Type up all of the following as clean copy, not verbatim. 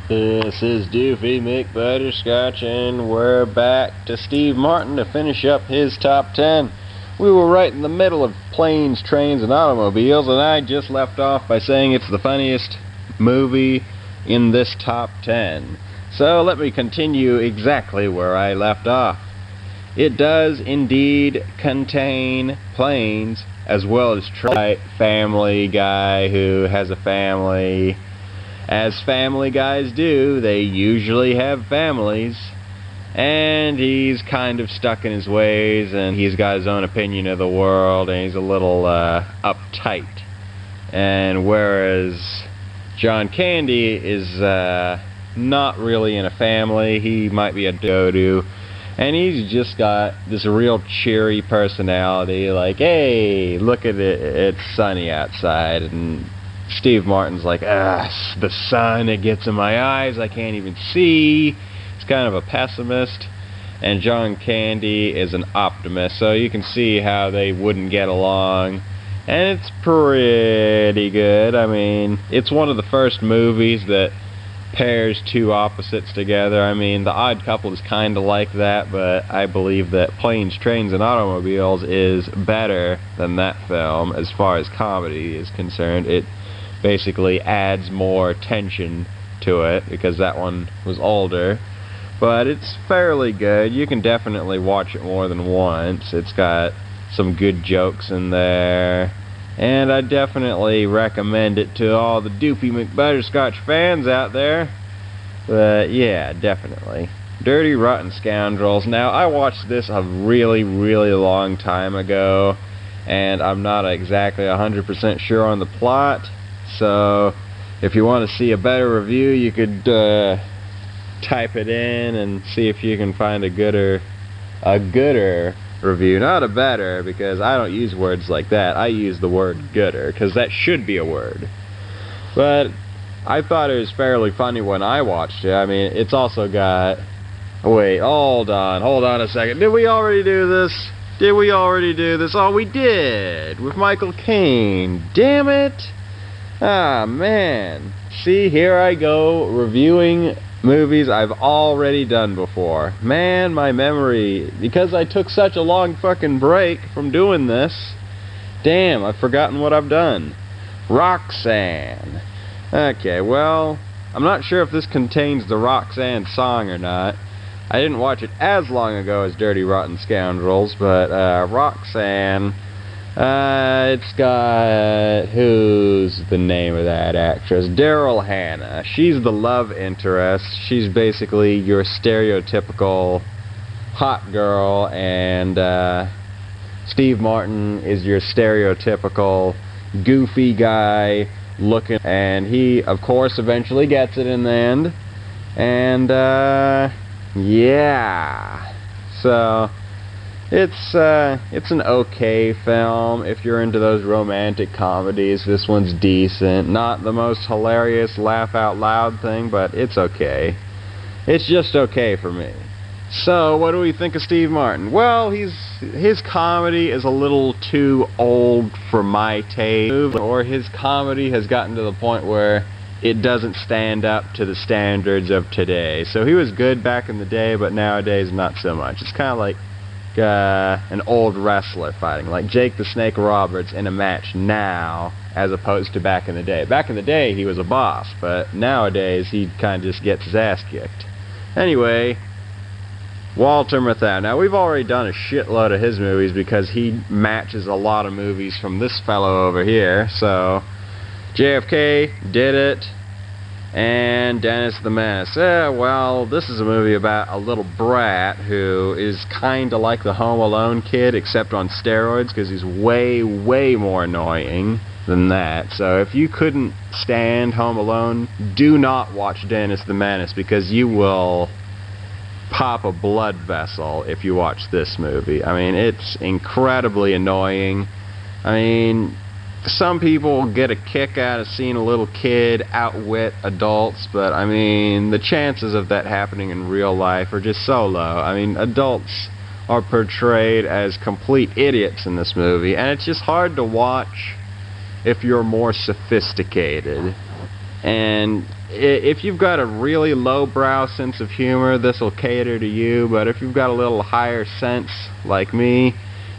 This is Doofy McButterscotch, and we're back to Steve Martin to finish up his top 10. We were right in the middle of Planes, Trains, and Automobiles, and I just left off by saying it's the funniest movie in this top 10. So let me continue exactly where I left off. It does indeed contain planes, as well as Family Guy who has a family. As family guys do, they usually have families, and he's kind of stuck in his ways, and he's got his own opinion of the world, and he's a little uptight. And whereas John Candy is not really in a family, he might be a go-to, and he's just got this real cheery personality, like, hey, look at it, it's sunny outside, and Steve Martin's like, the sun, it gets in my eyes, I can't even see. He's kind of a pessimist. And John Candy is an optimist, so you can see how they wouldn't get along. And it's pretty good. I mean, it's one of the first movies that pairs two opposites together. I mean, The Odd Couple is kind of like that, but I believe that Planes, Trains, and Automobiles is better than that film as far as comedy is concerned. It basically adds more tension to it because that one was older, but it's fairly good. You can definitely watch it more than once. It's got some good jokes in there, and I definitely recommend it to all the Doofy McButterscotch fans out there. But yeah, definitely. Dirty Rotten Scoundrels. Now, I watched this a really long time ago, and I'm not exactly 100% sure on the plot. So, if you want to see a better review, you could type it in and see if you can find a gooder review. Not a better, because I don't use words like that. I use the word gooder, because that should be a word. But I thought it was fairly funny when I watched it. I mean, it's also got... Wait, hold on a second. Did we already do this? Oh, we did! With Michael Caine. Damn it! Ah, man. See, here I go, reviewing movies I've already done before. Man, my memory, because I took such a long fucking break from doing this, damn, I've forgotten what I've done. Roxanne. Okay, well, I'm not sure if this contains the Roxanne song or not. I didn't watch it as long ago as Dirty Rotten Scoundrels, but Roxanne... it's got, who's the name of that actress? Daryl Hannah. She's the love interest. She's basically your stereotypical hot girl, and Steve Martin is your stereotypical goofy guy looking, and he, of course, eventually gets it in the end. And, yeah. So... It's an okay film. If you're into those romantic comedies, this one's decent. Not the most hilarious laugh out loud thing, but it's okay. It's just okay for me. So, what do we think of Steve Martin? Well, his comedy is a little too old for my taste, or his comedy has gotten to the point where it doesn't stand up to the standards of today. So he was good back in the day, but nowadays not so much. It's kind of like an old wrestler fighting, like Jake the Snake Roberts in a match now, as opposed to back in the day. Back in the day, he was a boss, but nowadays, he kind of just gets his ass kicked. Anyway, Walter Matthau. Now, we've already done a shitload of his movies because he matches a lot of movies from this fellow over here. So, JFK did it, and Dennis the Menace. Well, this is a movie about a little brat who is kind of like the Home Alone kid, except on steroids, because he's way more annoying than that. So if you couldn't stand Home Alone, do not watch Dennis the Menace, because you will pop a blood vessel if you watch this movie. I mean, it's incredibly annoying. I mean... Some people get a kick out of seeing a little kid outwit adults, but I mean, the chances of that happening in real life are just so low. I mean, adults are portrayed as complete idiots in this movie, and it's just hard to watch if you're more sophisticated. And if you've got a really lowbrow sense of humor, this will cater to you, but if you've got a little higher sense like me,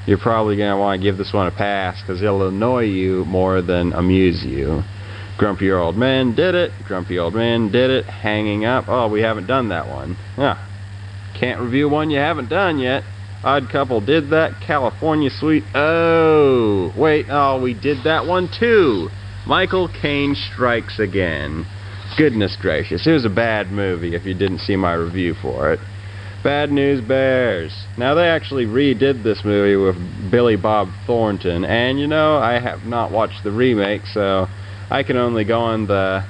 you're probably going to want to give this one a pass, because it'll annoy you more than amuse you. Grumpy Old Man did it. Grumpy Old Man did it. Hanging Up. Oh, we haven't done that one. Huh. Can't review one you haven't done yet. Odd Couple did that. California Suite. Oh, wait. Oh, we did that one too. Michael Caine Strikes Again. Goodness gracious. It was a bad movie if you didn't see my review for it. Bad News Bears. Now, they actually redid this movie with Billy Bob Thornton, and you know, I have not watched the remake, so I can only go on the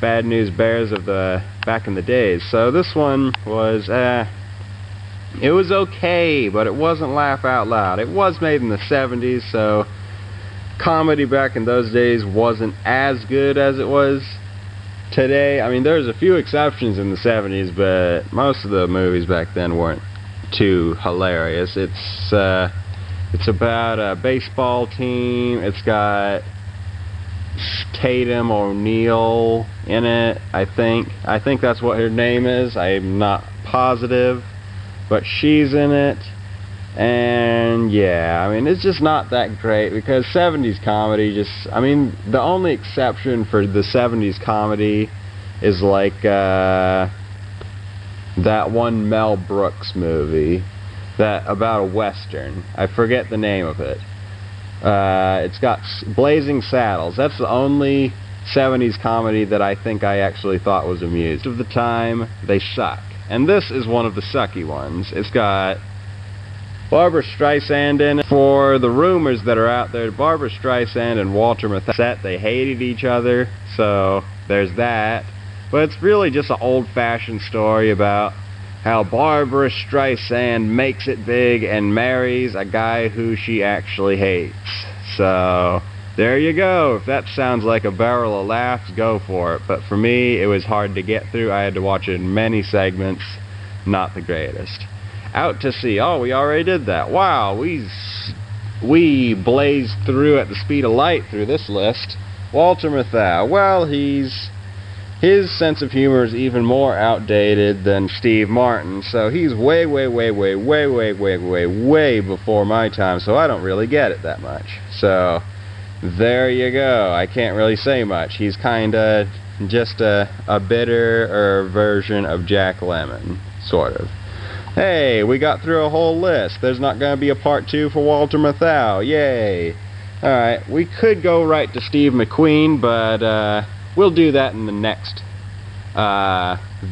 Bad News Bears of the back in the days. So this one was, it was okay, but it wasn't laugh out loud. It was made in the 70s, so comedy back in those days wasn't as good as it was today. I mean, there's a few exceptions in the 70s, but most of the movies back then weren't too hilarious. It's about a baseball team. It's got Tatum O'Neal in it, I think. I think that's what her name is. I'm not positive, but she's in it. And yeah, I mean, it's just not that great, because 70s comedy just, I mean, the only exception for the 70s comedy is like that one Mel Brooks movie that about a western. I forget the name of it. It's got Blazing Saddles. That's the only 70s comedy that I think I actually thought was amusing. Most of the time, they suck. And this is one of the sucky ones. It's got Barbra Streisand in it. For the rumors that are out there, Barbra Streisand and Walter Matthau, they hated each other, so there's that. But it's really just an old-fashioned story about how Barbra Streisand makes it big and marries a guy who she actually hates. So there you go. If that sounds like a barrel of laughs, go for it. But for me, it was hard to get through. I had to watch it in many segments. Not the greatest. Out to Sea. Oh, we already did that. Wow, we blazed through at the speed of light through this list. Walter Matthau. Well, his sense of humor is even more outdated than Steve Martin, so he's way before my time, so I don't really get it that much. So there you go. I can't really say much. He's kinda just a bitter version of Jack Lemmon, sort of. Hey, we got through a whole list. There's not going to be a part 2 for Walter Matthau. Yay. Alright, we could go right to Steve McQueen, but we'll do that in the next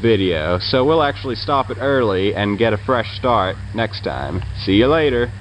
video. So we'll actually stop it early and get a fresh start next time. See you later.